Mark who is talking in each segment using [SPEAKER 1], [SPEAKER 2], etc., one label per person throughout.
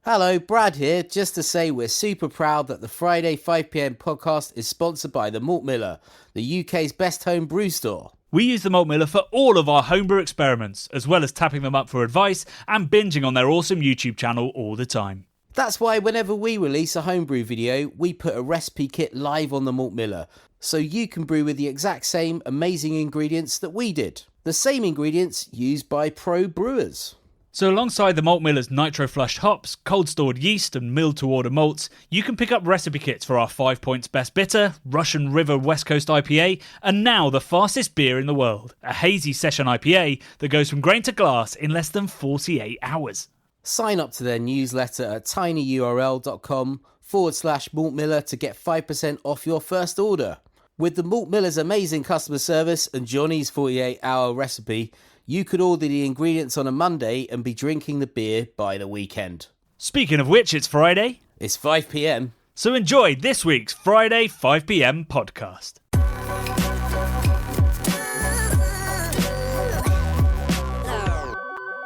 [SPEAKER 1] Hello, Brad here, just to say we're super proud that the Friday 5pm podcast is sponsored by the Malt Miller, the UK's best home brew store.
[SPEAKER 2] We use the Malt Miller for all of our homebrew experiments, as well as tapping them up for advice and binging on their awesome YouTube channel all the time.
[SPEAKER 1] That's why whenever we release a homebrew video, we put a recipe kit live on the Malt Miller, so you can brew with the exact same amazing ingredients that we did. The same ingredients used by pro brewers.
[SPEAKER 2] So alongside the Malt Miller's nitro-flushed hops, cold-stored yeast and milled-to-order malts, you can pick up recipe kits for our 5 Points Best Bitter, Russian River West Coast IPA, and now the fastest beer in the world, a hazy session IPA that goes from grain to glass in less than 48 hours.
[SPEAKER 1] Sign up to their newsletter at tinyurl.com/Malt Miller to get 5% off your first order. With the Malt Miller's amazing customer service and Jonny's 48-hour recipe, you could order the ingredients on a Monday and be drinking the beer by the weekend.
[SPEAKER 2] Speaking of which, it's Friday.
[SPEAKER 1] It's 5pm.
[SPEAKER 2] So enjoy this week's Friday 5pm podcast.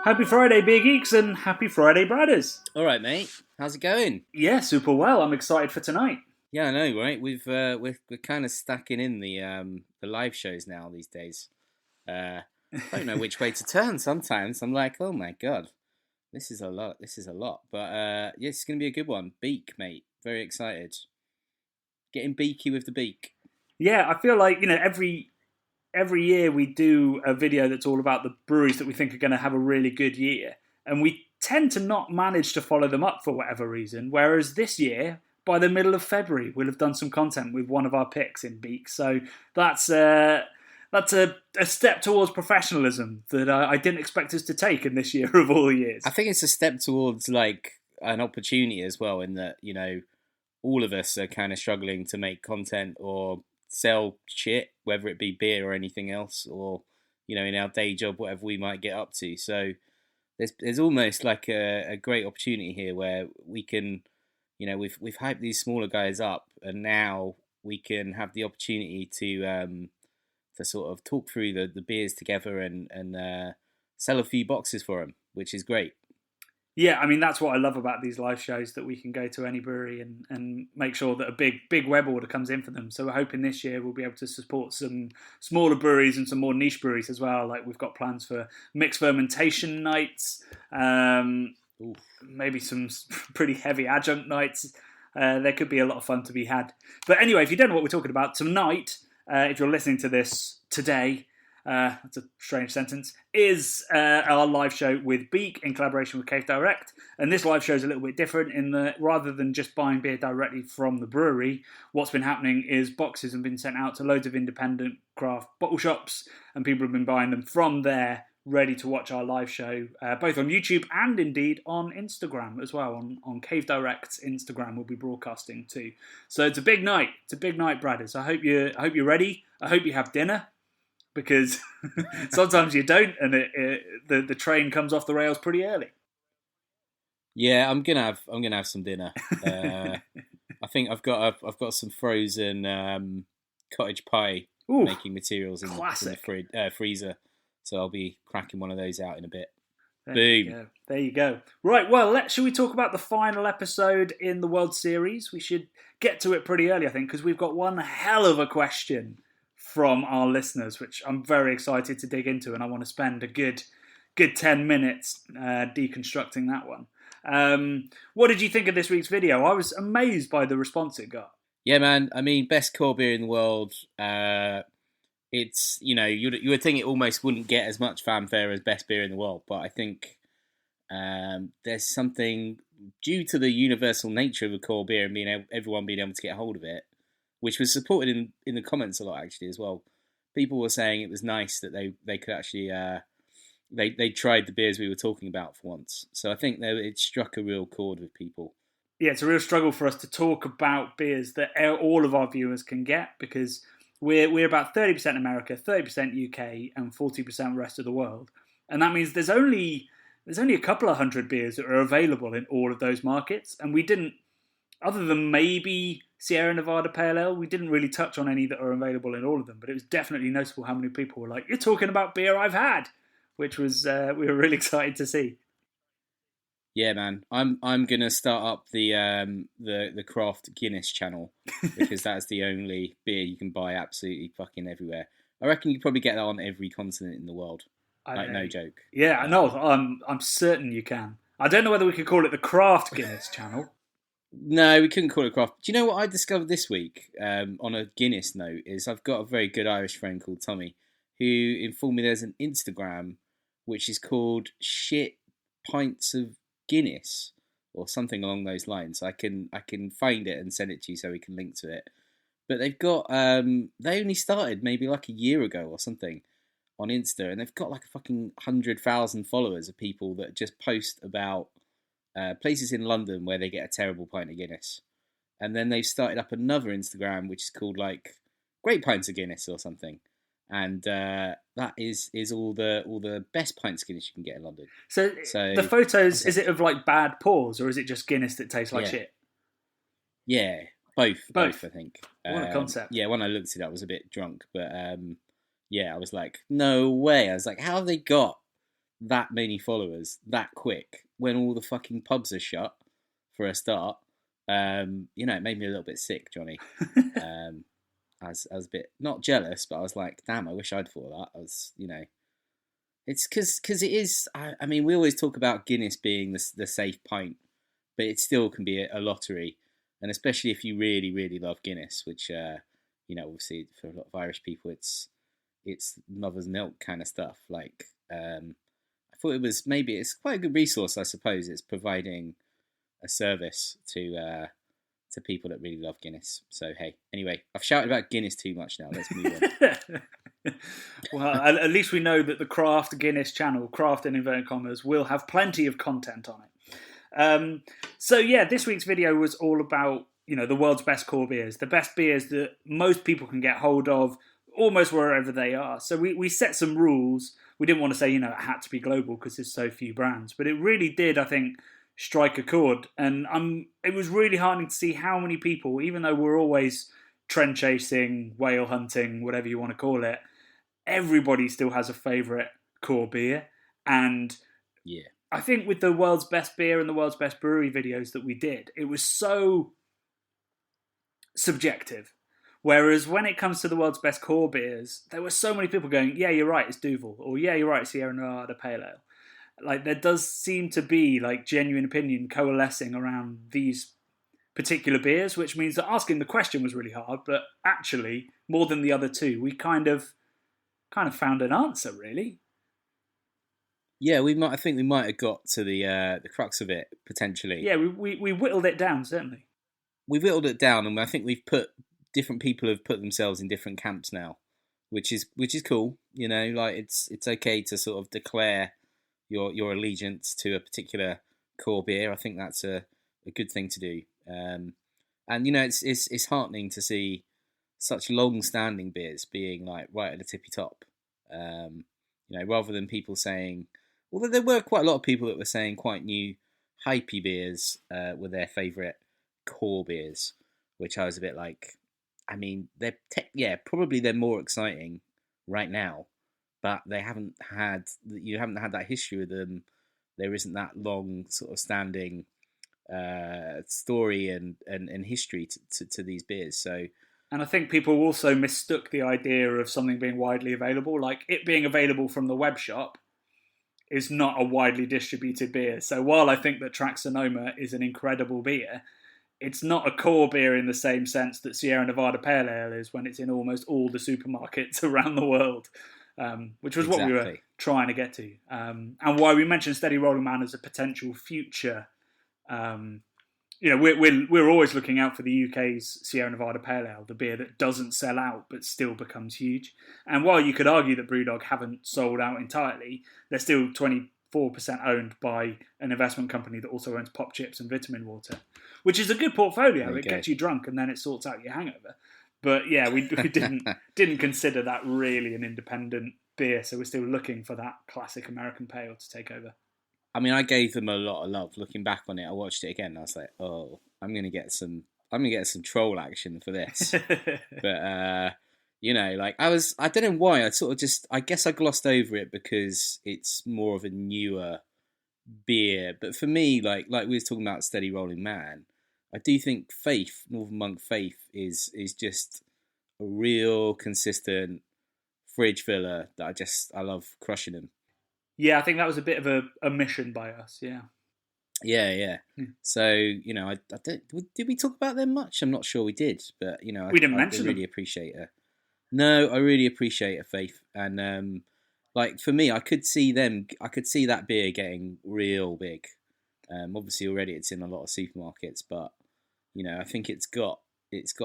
[SPEAKER 2] Happy Friday, Beer Geeks, and happy Friday, Bradders.
[SPEAKER 1] All right, mate. How's it going?
[SPEAKER 2] Yeah, super well. I'm excited for tonight.
[SPEAKER 1] Yeah, I know, right? We're kind of stacking in the live shows now these days. I don't know which way to turn sometimes. I'm like, oh my God, this is a lot. But yeah, it's going to be a good one. Beak, mate. Very excited. Getting beaky with the Beak.
[SPEAKER 2] Yeah, I feel like, every year we do a video that's all about the breweries that we think are going to have a really good year. And we tend to not manage to follow them up for whatever reason. Whereas this year, by the middle of February, we'll have done some content with one of our picks in Beak. So that's a step towards professionalism that I didn't expect us to take in this year of all years.
[SPEAKER 1] I think it's a step towards like an opportunity as well, in that, all of us are kind of struggling to make content or sell shit, whether it be beer or anything else, or, in our day job, whatever we might get up to. So there's almost like a great opportunity here where we can, we've hyped these smaller guys up, and now we can have the opportunity to sort of talk through the beers together and sell a few boxes for them, which is great.
[SPEAKER 2] Yeah, I mean, that's what I love about these live shows, that we can go to any brewery and make sure that a big web order comes in for them. So we're hoping this year we'll be able to support some smaller breweries and some more niche breweries as well. Like, we've got plans for mixed fermentation nights, maybe some pretty heavy adjunct nights. There could be a lot of fun to be had. But anyway, if you don't know what we're talking about, tonight, if you're listening to this today, that's a strange sentence, is our live show with Beak in collaboration with Cave Direct. And this live show is a little bit different in that rather than just buying beer directly from the brewery, what's been happening is boxes have been sent out to loads of independent craft bottle shops, and people have been buying them from there, ready to watch our live show, both on YouTube and indeed on Instagram as well. On Cave Direct's Instagram, we'll be broadcasting too. So it's a big night. It's a big night, Bradders. I hope you're ready. I hope you have dinner, because sometimes you don't, and the train comes off the rails pretty early.
[SPEAKER 1] Yeah, I'm gonna have some dinner. I think I've got some frozen cottage pie making materials in the freezer. So I'll be cracking one of those out in a bit. Boom.
[SPEAKER 2] There you go. Right, well, shall we talk about the final episode in the World Series? We should get to it pretty early, I think, because we've got one hell of a question from our listeners, which I'm very excited to dig into, and I want to spend a good 10 minutes deconstructing that one. What did you think of this week's video? I was amazed by the response it got.
[SPEAKER 1] Yeah, man. I mean, best core beer in the world. It's, you would think it almost wouldn't get as much fanfare as best beer in the world, but I think there's something, due to the universal nature of a core beer and everyone being able to get a hold of it, which was supported in the comments a lot actually as well. People were saying it was nice that they could actually they tried the beers we were talking about for once. So I think it struck a real chord with people.
[SPEAKER 2] Yeah, it's a real struggle for us to talk about beers that all of our viewers can get, because we're about 30% America, 30% UK, and 40% rest of the world. And that means there's only a couple of hundred beers that are available in all of those markets. And we didn't, other than maybe Sierra Nevada Pale Ale, we didn't really touch on any that are available in all of them. But it was definitely noticeable how many people were like, "You're talking about beer I've had," which was we were really excited to see.
[SPEAKER 1] Yeah, man. I'm gonna start up the craft Guinness channel because that's the only beer you can buy absolutely fucking everywhere. I reckon you could probably get that on every continent in the world. Like no joke.
[SPEAKER 2] Yeah, I know. I'm certain you can. I don't know whether we could call it the Craft Guinness channel.
[SPEAKER 1] No, we couldn't call it craft. Do you know what I discovered this week? On a Guinness note, is I've got a very good Irish friend called Tommy, who informed me there's an Instagram which is called Shit Pints of Guinness or something along those lines. I can find it and send it to you so we can link to it. But they've got they only started maybe like a year ago or something on Insta, and they've got like a fucking 100,000 followers of people that just post about places in London where they get a terrible pint of Guinness. And then they've started up another Instagram which is called like Great Pints of Guinness or something. And that is all the best pints of Guinness you can get in London.
[SPEAKER 2] So the photos, is it of like bad pours or is it just Guinness that tastes like shit?
[SPEAKER 1] Yeah, both I think.
[SPEAKER 2] What a concept.
[SPEAKER 1] Yeah, when I looked at it I was a bit drunk, but yeah, I was like, no way. I was like, how have they got that many followers that quick when all the fucking pubs are shut for a start? It made me a little bit sick, Johnny. I was a bit not jealous, but I was like, damn, I wish I'd thought of that. I was, it's because it is. I mean, we always talk about Guinness being the safe pint, but it still can be a lottery, and especially if you really, really love Guinness, which obviously for a lot of Irish people, it's mother's milk kind of stuff. Like, I thought it's quite a good resource, I suppose. It's providing a service to people that really love Guinness. So hey, anyway, I've shouted about Guinness too much now. Let's move on.
[SPEAKER 2] Well, at least we know that the Craft Guinness channel, craft in inverted commas, will have plenty of content on it. So yeah, this week's video was all about the world's best core beers, the best beers that most people can get hold of almost wherever they are. So we set some rules. We didn't want to say it had to be global because there's so few brands, but it really did, I think, strike a chord. And it was really heartening to see how many people, even though we're always trend chasing, whale hunting, whatever you want to call it, everybody still has a favourite core beer. And
[SPEAKER 1] yeah,
[SPEAKER 2] I think with the world's best beer and the world's best brewery videos that we did, it was so subjective. Whereas when it comes to the world's best core beers, there were so many people going, yeah, you're right, it's Duvel, or yeah, you're right, it's Sierra Nevada Pale Ale. Like, there does seem to be like genuine opinion coalescing around these particular beers, which means that asking the question was really hard, but actually, more than the other two, we kind of found an answer, really.
[SPEAKER 1] Yeah, I think we might have got to the crux of it potentially.
[SPEAKER 2] Yeah, we whittled it down, certainly.
[SPEAKER 1] We've whittled it down, and I think different people have put themselves in different camps now, which is cool. Like it's okay to sort of declare your allegiance to a particular core beer. I think that's a good thing to do. And it's heartening to see such long-standing beers being like right at the tippy top. Rather than people saying, although there were quite a lot of people that were saying quite new hypey beers were their favourite core beers, which I was a bit like, I mean, they're more exciting right now, but you haven't had that history with them. There isn't that long sort of standing story and history to these beers. So,
[SPEAKER 2] and I think people also mistook the idea of something being widely available, like it being available from the web shop is not a widely distributed beer. So while I think that Track Sonoma is an incredible beer, it's not a core beer in the same sense that Sierra Nevada Pale Ale is when it's in almost all the supermarkets around the world, which was what we were trying to get to. And why we mentioned Steady Rolling Man as a potential future. We're always looking out for the UK's Sierra Nevada Pale Ale, the beer that doesn't sell out but still becomes huge. And while you could argue that Brewdog haven't sold out entirely, they're still 24% owned by an investment company that also owns Pop Chips and Vitamin Water, which is a good portfolio. It gets you drunk and then it sorts out your hangover. But yeah, we didn't consider that really an independent beer, so we're still looking for that classic American pale to take over.
[SPEAKER 1] I mean, I gave them a lot of love. Looking back on it, I watched it again and I was like, oh, I'm gonna get some troll action for this. But I don't know why, I guess I glossed over it because it's more of a newer beer. But for me, like we was talking about Steady Rolling Man, I do think Faith, Northern Monk Faith, is just a real consistent fridge filler that I love crushing them.
[SPEAKER 2] Yeah, I think that was a bit of a mission by us. Yeah.
[SPEAKER 1] Yeah. So I don't. Did we talk about them much? I'm not sure we did, but
[SPEAKER 2] We didn't mention
[SPEAKER 1] really
[SPEAKER 2] them.
[SPEAKER 1] appreciate her. No, I really appreciate her, Faith, and like for me, I could see that beer getting real big. Obviously, already it's in a lot of supermarkets, but I think it's got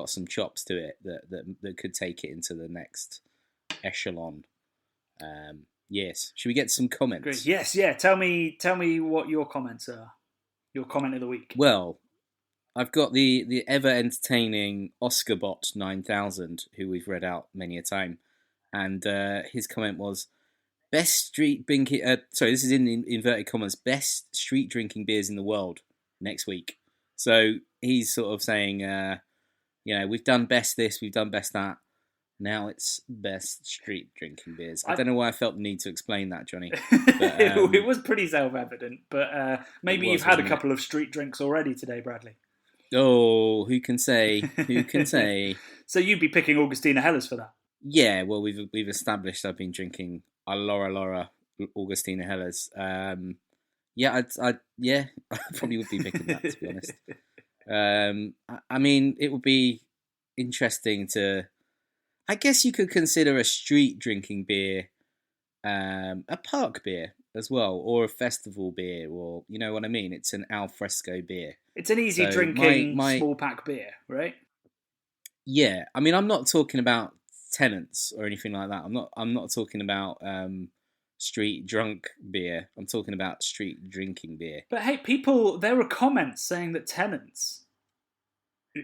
[SPEAKER 1] some chops to it that could take it into the next echelon. Yes. Should we get some comments?
[SPEAKER 2] Great. Yes, yeah. Tell me what your comments are. Your comment of the week.
[SPEAKER 1] Well, I've got the ever entertaining OscarBot 9000, who we've read out many a time, and his comment was best street drinking. Sorry, this is in inverted commas. Best street drinking beers in the world next week. So he's sort of saying, we've done best this, we've done best that. Now it's best street drinking beers. I don't know why I felt the need to explain that, Johnny. But,
[SPEAKER 2] it was pretty self-evident, but maybe you've had a couple of street drinks already today, Bradley.
[SPEAKER 1] Oh, who can say? Who can say?
[SPEAKER 2] So you'd be picking Augustina Helles for that?
[SPEAKER 1] Yeah, well, we've established I've been drinking a Laura Augustina Helles. Yeah, I probably would be picking that, to be honest. I mean, it would be interesting to. I guess you could consider a street drinking beer, a park beer as well, or a festival beer, or you know what I mean. It's an al fresco beer.
[SPEAKER 2] It's an easy drinking small pack beer, right?
[SPEAKER 1] Yeah, I mean, I'm not talking about Tennants or anything like that. I'm not talking about street drunk beer. I'm talking about street drinking beer.
[SPEAKER 2] But hey, there were comments saying that Tennants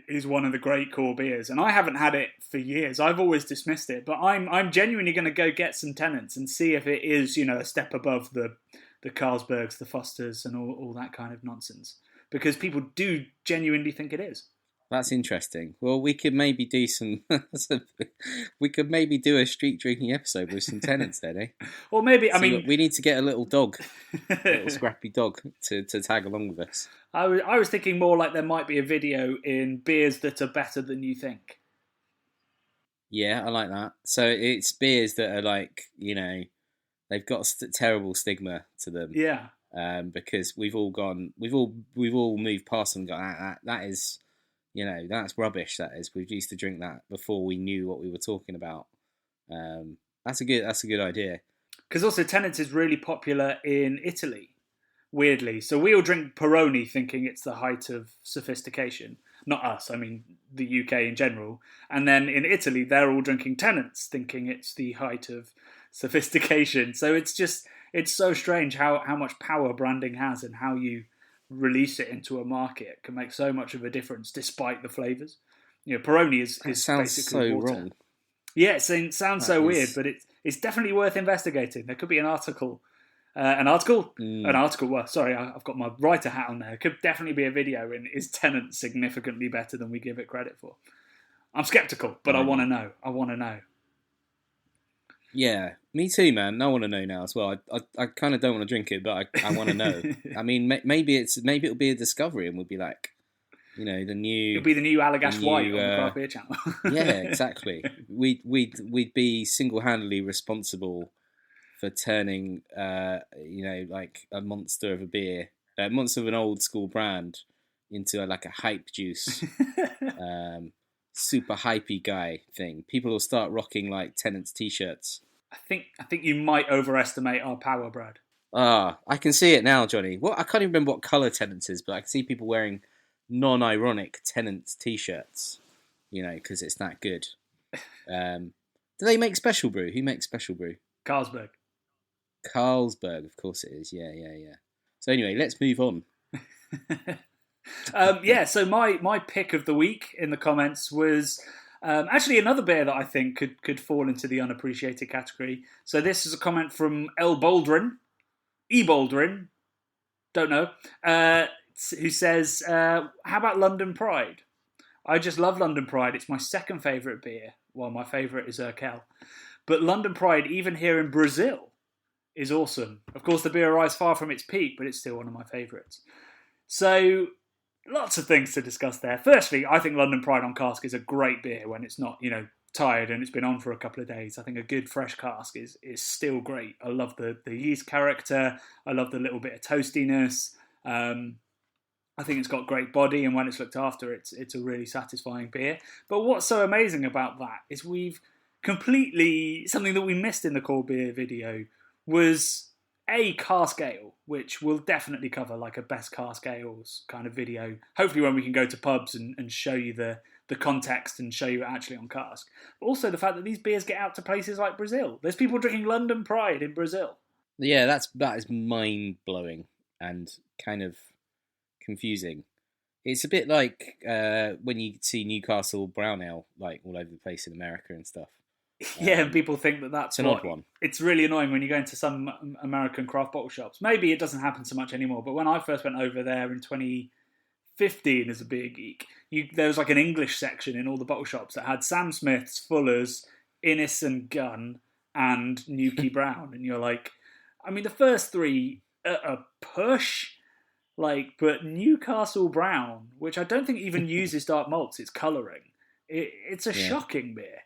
[SPEAKER 2] is one of the great core beers, and I haven't had it for years. I've always dismissed it, but I'm genuinely going to go get some Tennants and see if it is, a step above the Carlsbergs, the Fosters, and all that kind of nonsense. Because people do genuinely think it is.
[SPEAKER 1] That's interesting. Well, we could maybe do we could maybe do a street drinking episode with some Tennants then, eh?
[SPEAKER 2] Or maybe,
[SPEAKER 1] we need to get a little dog, a little scrappy dog to tag along with us.
[SPEAKER 2] I was thinking more like there might be a video in beers that are better than you think.
[SPEAKER 1] Yeah, I like that. So it's beers that are like, they've got a terrible stigma to them.
[SPEAKER 2] Yeah.
[SPEAKER 1] Because we've all moved past them and gone, that is, that's rubbish. That is, we used to drink that before we knew what we were talking about. That's a good idea.
[SPEAKER 2] Because also Tennants is really popular in Italy. Weirdly. So we all drink Peroni thinking it's the height of sophistication. Not us, I mean the UK in general. And then in Italy, they're all drinking Tennants thinking it's the height of sophistication. So it's so strange how much power branding has and how you release it into a market can make so much of a difference despite the flavours. Peroni is
[SPEAKER 1] sounds
[SPEAKER 2] basically
[SPEAKER 1] so
[SPEAKER 2] water.
[SPEAKER 1] wrong.
[SPEAKER 2] Yeah, it sounds so weird, but it's definitely worth investigating. There could be an article. Well, sorry, I've got my writer hat on there. It could definitely be a video in is Tennant significantly better than we give it credit for? I'm sceptical, but I want to know.
[SPEAKER 1] Yeah, me too, man. I want to know now as well. I kind of don't want to drink it, but I want to know. I mean, maybe it'll be a discovery, and we'll be like, the new.
[SPEAKER 2] It'll be the new Allagash White on the Craft Beer Channel.
[SPEAKER 1] Yeah, exactly. We'd be single-handedly responsible for turning, like a monster of a beer, a monster of an old school brand, into like a hype juice, super hypey guy thing. People will start rocking like Tennants t-shirts.
[SPEAKER 2] I think you might overestimate our power, Brad.
[SPEAKER 1] I can see it now, Johnny. Well, I can't even remember what colour Tennants is, but I can see people wearing non-ironic Tennants t-shirts, because it's that good. Do they make Special Brew? Who makes Special Brew?
[SPEAKER 2] Carlsberg,
[SPEAKER 1] of course it is. Yeah. So anyway, let's move on.
[SPEAKER 2] So my pick of the week in the comments was actually another beer that I think could fall into the unappreciated category. So this is a comment from E. Baldwin, don't know, who says, how about London Pride? I just love London Pride. It's my second favourite beer. Well, my favourite is Urquell. But London Pride, even here in Brazil, is awesome. Of course, the beer arrives far from its peak, but it's still one of my favourites. So, lots of things to discuss there. Firstly, I think London Pride on cask is a great beer when it's not, tired and it's been on for a couple of days. I think a good fresh cask is still great. I love the yeast character. I love the little bit of toastiness. I think it's got great body, and when it's looked after, it's a really satisfying beer. But what's so amazing about that is we've completely, something that we missed in the core beer video was a cask ale, which we'll definitely cover, like a best cask ales kind of video. Hopefully when we can go to pubs and show you the context and show you it actually on cask. But also the fact that these beers get out to places like Brazil. There's people drinking London Pride in Brazil.
[SPEAKER 1] Yeah, that is mind-blowing and kind of confusing. It's a bit like when you see Newcastle Brown Ale like all over the place in America and stuff.
[SPEAKER 2] Yeah, and people think that's
[SPEAKER 1] an odd one.
[SPEAKER 2] It's really annoying when you go into some American craft bottle shops. Maybe it doesn't happen so much anymore, but when I first went over there in 2015 as a beer geek, there was like an English section in all the bottle shops that had Sam Smith's, Fuller's, Innis and Gunn, and Nuki Brown. And you're like, I mean, the first three are a push, but Newcastle Brown, which I don't think even uses dark malts, it's colouring. It's a shocking beer.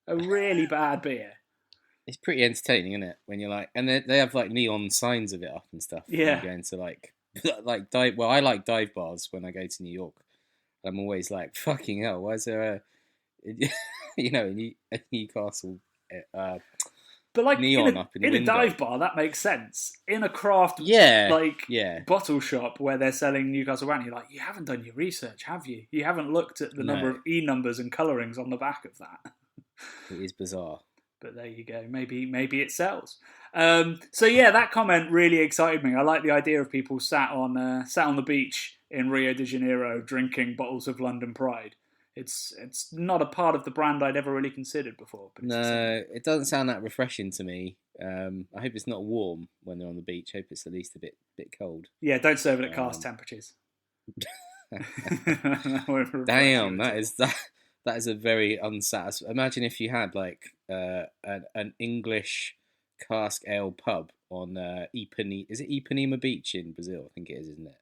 [SPEAKER 2] A really bad beer.
[SPEAKER 1] It's pretty entertaining, isn't it? When you're like, and they have like neon signs of it up and stuff.
[SPEAKER 2] Yeah.
[SPEAKER 1] When you go into like dive. Well, I like dive bars when I go to New York. I'm always like, fucking hell, why is there a Newcastle
[SPEAKER 2] but like
[SPEAKER 1] neon up in the
[SPEAKER 2] in
[SPEAKER 1] window?
[SPEAKER 2] A dive bar, that makes sense. In a craft bottle shop where they're selling Newcastle Brown, you're like, you haven't done your research, have you? You haven't looked at the number of E numbers and colourings on the back of that.
[SPEAKER 1] It is bizarre.
[SPEAKER 2] But there you go. Maybe it sells. So yeah, that comment really excited me. I like the idea of people sat on the beach in Rio de Janeiro drinking bottles of London Pride. It's not a part of the brand I'd ever really considered before. But
[SPEAKER 1] no, it doesn't sound that refreshing to me. I hope it's not warm when they're on the beach. I hope it's at least a bit cold.
[SPEAKER 2] Yeah, don't serve it at cask temperatures.
[SPEAKER 1] Damn, that is a very unsatisfying. Imagine if you had like an English cask ale pub on Ipanema. Is it Ipanema Beach in Brazil? I think it is, isn't it?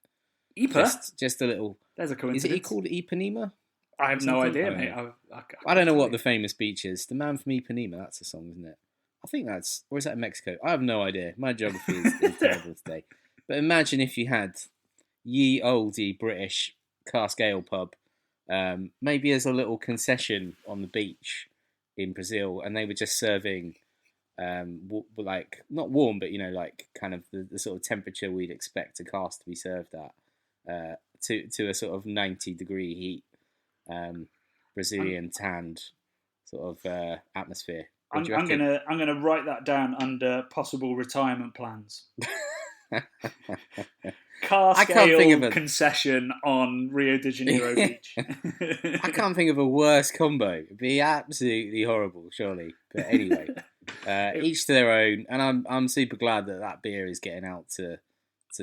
[SPEAKER 2] Ipa?
[SPEAKER 1] Just a little.
[SPEAKER 2] There's a coincidence.
[SPEAKER 1] Is it called Ipanema?
[SPEAKER 2] I have no idea, mate.
[SPEAKER 1] I don't know what the famous beach is. The Man from Ipanema, that's a song, isn't it? I think that's... Or is that in Mexico? I have no idea. My geography is terrible today. But imagine if you had ye oldie British cask ale pub, maybe as a little concession on the beach in Brazil, and they were just serving, like, not warm, but, like kind of the sort of temperature we'd expect a cask to be served at, to a sort of 90-degree heat. Brazilian tanned sort of atmosphere.
[SPEAKER 2] I'm gonna write that down under possible retirement plans. Cask ale concession on Rio de Janeiro beach.
[SPEAKER 1] I can't think of a worse combo. It'd be absolutely horrible, surely. But anyway, each to their own. And I'm super glad that beer is getting out to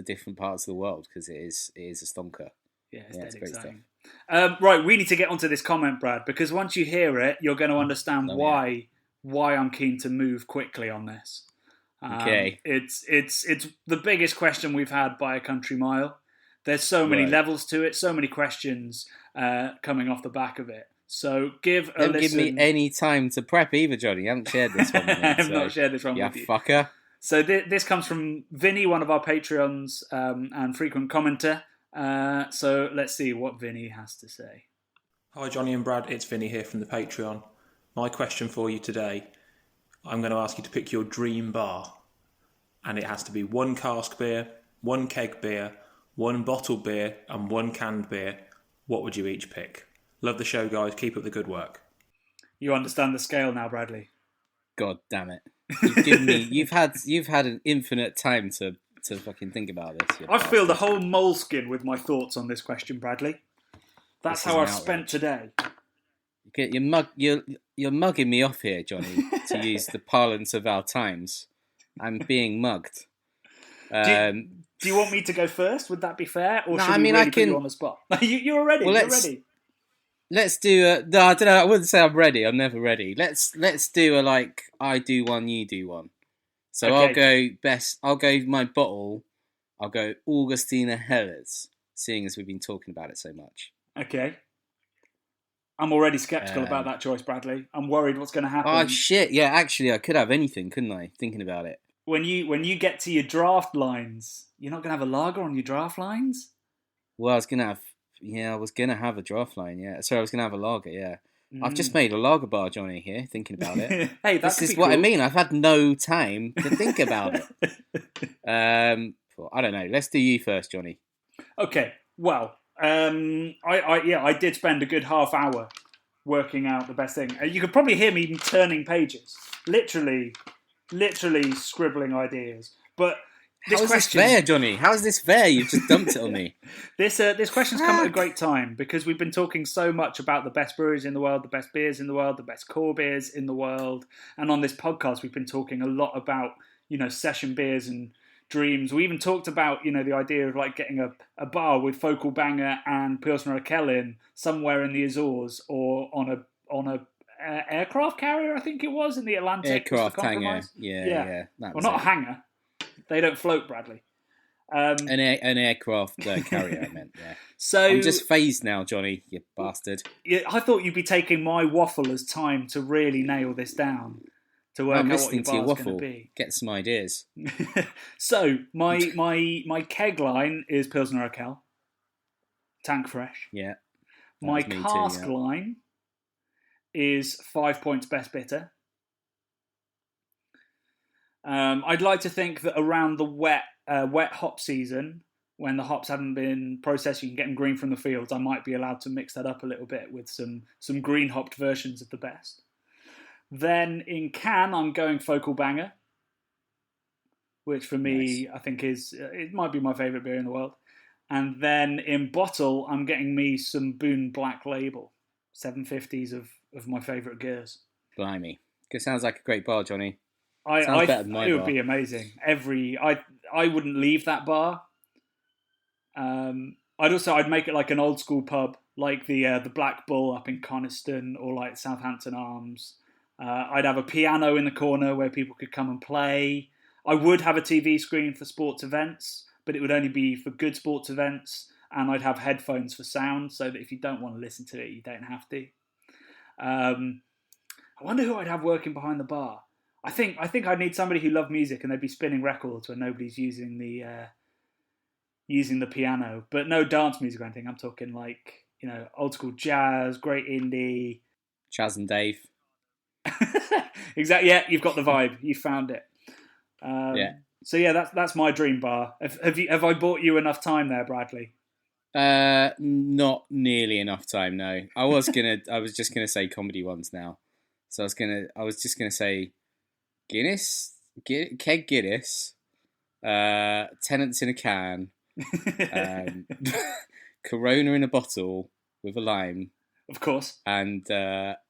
[SPEAKER 1] different parts of the world, because it is a stonker.
[SPEAKER 2] Yeah, it's great stuff. Right, we need to get onto this comment, Brad, because once you hear it, you're going to understand why I'm keen to move quickly on this.
[SPEAKER 1] Okay.
[SPEAKER 2] It's the biggest question we've had by a country mile. There's so many levels to it, so many questions coming off the back of it. So don't
[SPEAKER 1] give me any time to prep either, Johnny. You haven't shared this one with me.
[SPEAKER 2] I've not shared this one with you.
[SPEAKER 1] Fucker.
[SPEAKER 2] So this comes from Vinny, one of our Patreons and frequent commenter. So let's see what Vinny has to say.
[SPEAKER 3] Hi Johnny and Brad, it's Vinny here from the Patreon. My question for you today, I'm going to ask you to pick your dream bar. And it has to be one cask beer, one keg beer, one bottled beer and one canned beer. What would you each pick? Love the show, guys. Keep up the good work.
[SPEAKER 2] You understand the scale now, Bradley?
[SPEAKER 1] God damn it. You've had an infinite time to fucking think about this.
[SPEAKER 2] I've filled the whole moleskin with my thoughts on this question, Bradley. That's how I've spent today.
[SPEAKER 1] You're mugging me off here, Johnny, to use the parlance of our times. I'm being mugged.
[SPEAKER 2] Do you want me to go first? Would that be fair? Or should we really put you on the spot? You're ready. You're ready.
[SPEAKER 1] Let's do no, I don't know. I wouldn't say I'm ready. I'm never ready. Let's do a I do one, you do one. So
[SPEAKER 2] Okay.
[SPEAKER 1] I'll go best. I'll go my bottle. I'll go Augustina Helles, seeing as we've been talking about it so much.
[SPEAKER 2] Okay. I'm already sceptical about that choice, Bradley. I'm worried what's going to happen.
[SPEAKER 1] Oh shit! Yeah, actually, I could have anything, couldn't I? Thinking about it.
[SPEAKER 2] When you get to your draft lines, you're not going to have a lager on your draft lines?
[SPEAKER 1] Well, I was gonna have a draft line. Yeah, sorry, I was gonna have a lager. Yeah, I've just made a lager bar, Johnny. Here, thinking about it.
[SPEAKER 2] Hey,
[SPEAKER 1] this is what I mean. I've had no time to think about it. Well, I don't know. Let's do you first, Johnny.
[SPEAKER 2] Okay. Well, I did spend a good half hour working out the best thing. You could probably hear me turning pages, literally scribbling ideas. But this
[SPEAKER 1] How is
[SPEAKER 2] question,
[SPEAKER 1] this fair, Johnny? How is this fair? You've just dumped it on me.
[SPEAKER 2] This question's come at a great time because we've been talking so much about the best breweries in the world, the best beers in the world, the best core beers in the world, and on this podcast we've been talking a lot about session beers and dreams. We even talked about the idea of like getting a bar with Focal Banger and Pilsner Urquell in somewhere in the Azores or on a aircraft carrier, I think it was, in the Atlantic.
[SPEAKER 1] Aircraft hangar. Yeah.
[SPEAKER 2] Well, not a hangar. They don't float, Bradley.
[SPEAKER 1] An aircraft carrier, I meant, yeah.
[SPEAKER 2] So
[SPEAKER 1] I'm just phased now, Johnny, you bastard.
[SPEAKER 2] Yeah, I thought you'd be taking my waffle as time to really nail this down, to work
[SPEAKER 1] I'm
[SPEAKER 2] out what your
[SPEAKER 1] listening to your
[SPEAKER 2] bar's going
[SPEAKER 1] waffle.
[SPEAKER 2] to be.
[SPEAKER 1] Get some ideas.
[SPEAKER 2] So, my keg line is Pilsner Urquell, tank fresh.
[SPEAKER 1] Yeah.
[SPEAKER 2] My cask line is 5 Points Best Bitter. I'd like to think that around the wet hop season, when the hops haven't been processed, you can get them green from the fields. I might be allowed to mix that up a little bit with some green hopped versions of the best. Then in can, I'm going Focal Banger, which for me, I think it might be my favourite beer in the world. And then in bottle, I'm getting me some Boone Black Label, 750s of my favourite gears.
[SPEAKER 1] Blimey. It sounds like a great bar, Johnny.
[SPEAKER 2] I it would be amazing. I wouldn't leave that bar. I'd make it like an old school pub, like the Black Bull up in Coniston or like Southampton Arms. I'd have a piano in the corner where people could come and play. I would have a TV screen for sports events, but it would only be for good sports events. And I'd have headphones for sound, so that if you don't want to listen to it, you don't have to. I wonder who I'd have working behind the bar. I think I'd need somebody who loved music and they'd be spinning records when nobody's using the piano, but no dance music or anything. I'm talking like old school jazz, great indie.
[SPEAKER 1] Chaz and Dave.
[SPEAKER 2] Exactly. Yeah, you've got the vibe. You found it.
[SPEAKER 1] Yeah.
[SPEAKER 2] So yeah, that's my dream bar. Have I bought you enough time there, Bradley?
[SPEAKER 1] Not nearly enough time. No, I was just gonna say comedy ones now. So I was just gonna say Guinness, keg Guinness, Tennants in a can, Corona in a bottle with a lime.
[SPEAKER 2] Of course.
[SPEAKER 1] And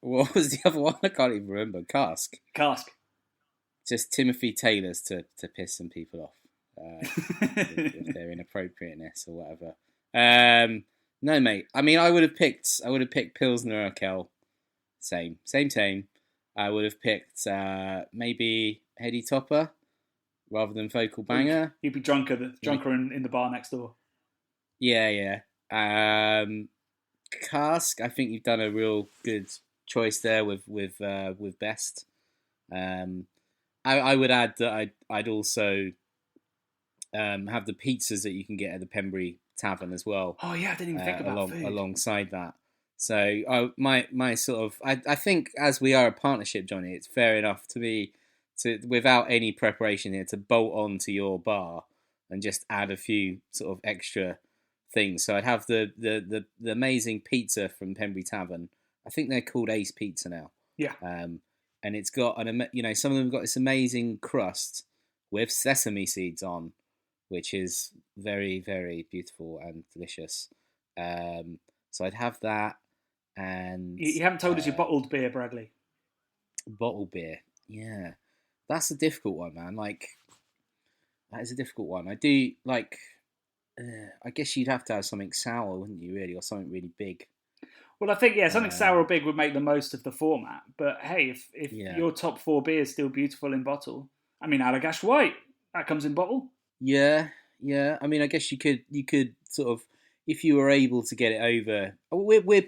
[SPEAKER 1] what was the other one? I can't even remember. Cask. Just Timothy Taylor's to piss some people off with their inappropriateness or whatever. No, mate. I mean, I would have picked Pilsner Urquell. Same. I would have picked maybe Heady Topper rather than Focal Banger.
[SPEAKER 2] You'd be drunker in the bar next door.
[SPEAKER 1] Yeah. Cask. I think you've done a real good choice there with Best. I would add that I'd also have the pizzas that you can get at the Pembury Tavern as well.
[SPEAKER 2] Oh yeah, I didn't even think about food.
[SPEAKER 1] Alongside that. So my sort of I think as we are a partnership, Johnny, it's fair enough to me to without any preparation here to bolt on to your bar and just add a few sort of extra things. So I'd have the amazing pizza from Pembury Tavern. I think they're called Ace Pizza now.
[SPEAKER 2] Yeah.
[SPEAKER 1] And it's got some of them have got this amazing crust with sesame seeds on, which is very, very beautiful and delicious. So I'd have that. And
[SPEAKER 2] you haven't told us your bottled beer, Bradley.
[SPEAKER 1] Bottled beer, yeah, that's a difficult one, man. Like, that is a difficult one. I do like. I guess you'd have to have something sour, wouldn't you? Really, or something really big.
[SPEAKER 2] Well, I think something sour or big would make the most of the format. But hey, if your top 4 beers still beautiful in bottle, I mean, Allagash White, that comes in bottle.
[SPEAKER 1] Yeah. I mean, I guess you could sort of, if you were able to get it over.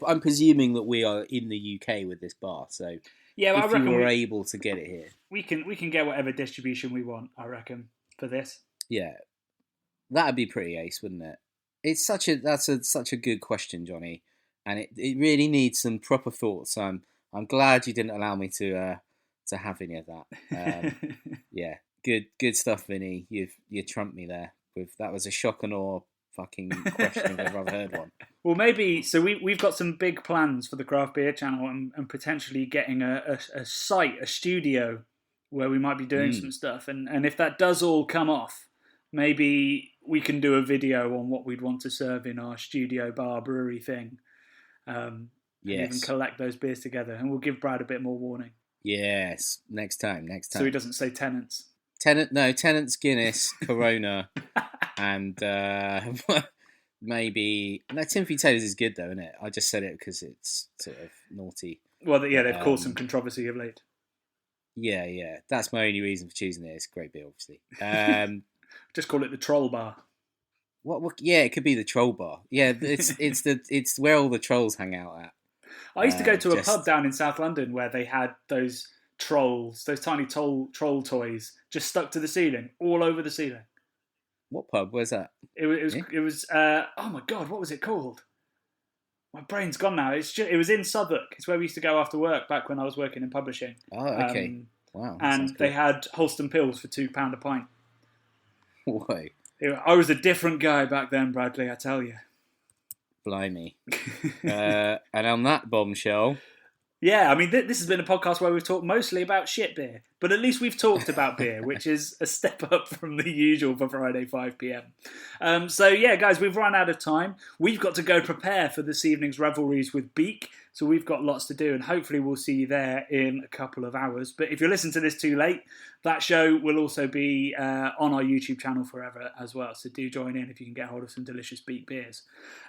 [SPEAKER 1] I'm presuming that we are in the UK with this bar, so
[SPEAKER 2] yeah,
[SPEAKER 1] if you were able to get it here,
[SPEAKER 2] we can get whatever distribution we want. I reckon for this.
[SPEAKER 1] Yeah, that'd be pretty ace, wouldn't it? It's such a good question, Jonny, and it really needs some proper thoughts. I'm glad you didn't allow me to have any of that. Yeah, good stuff, Vinny. You trumped me there. That was a shock and awe fucking question if I've ever heard one.
[SPEAKER 2] Well, maybe, so we've got some big plans for the Craft Beer channel and potentially getting a site, a studio where we might be doing some stuff. And if that does all come off, maybe we can do a video on what we'd want to serve in our studio bar brewery thing. Yes. And even collect those beers together. And we'll give Brad a bit more warning.
[SPEAKER 1] Yes, next time.
[SPEAKER 2] So he doesn't say Tennants.
[SPEAKER 1] Tennants, Guinness, Corona, and maybe... No, Timothy Taylor's is good though, isn't it? I just said it because it's sort of naughty.
[SPEAKER 2] Well, yeah, they've caused some controversy of late.
[SPEAKER 1] Yeah. That's my only reason for choosing it. It's a great beer, obviously.
[SPEAKER 2] Just call it the Troll Bar.
[SPEAKER 1] What? Yeah, it could be the Troll Bar. Yeah, it's where all the trolls hang out at.
[SPEAKER 2] I used to go to a pub down in South London where they had those trolls, those tiny troll toys, just stuck to the ceiling, all over the ceiling.
[SPEAKER 1] What pub? Where's that?
[SPEAKER 2] It was. Oh my god, what was it called? My brain's gone now. It was in Southwark. It's where we used to go after work back when I was working in publishing.
[SPEAKER 1] Oh, okay. Wow.
[SPEAKER 2] And they had Holston Pills for £2 a pint.
[SPEAKER 1] Why?
[SPEAKER 2] I was a different guy back then, Bradley, I tell you.
[SPEAKER 1] Blimey. And on that bombshell...
[SPEAKER 2] Yeah, I mean, this has been a podcast where we've talked mostly about shit beer, but at least we've talked about beer, which is a step up from the usual for Friday 5pm. So yeah, guys, we've run out of time. We've got to go prepare for this evening's revelries with Beak, so we've got lots to do, and hopefully we'll see you there in a couple of hours. But if you're listening to this too late, that show will also be on our YouTube channel forever as well, so do join in if you can get hold of some delicious Beak beers.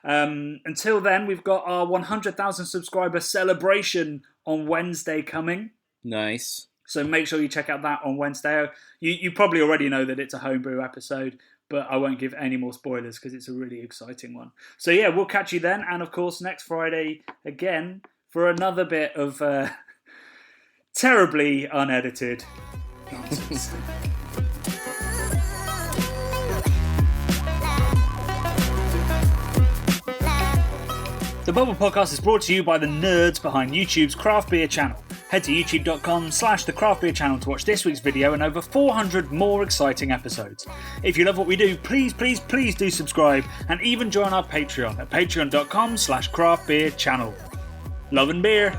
[SPEAKER 2] Until then, we've got our 100,000 subscriber celebration on Wednesday coming.
[SPEAKER 1] Nice.
[SPEAKER 2] So make sure you check out that on Wednesday. You probably already know that it's a homebrew episode, but I won't give any more spoilers because it's a really exciting one. So yeah, we'll catch you then. And of course, next Friday again for another bit of terribly unedited nonsense. The Bubble Podcast is brought to you by the nerds behind YouTube's Craft Beer channel. Head to youtube.com/the Craft Beer channel to watch this week's video and over 400 more exciting episodes. If you love what we do, please do subscribe and even join our Patreon at patreon.com/craftbeer channel. Love and beer.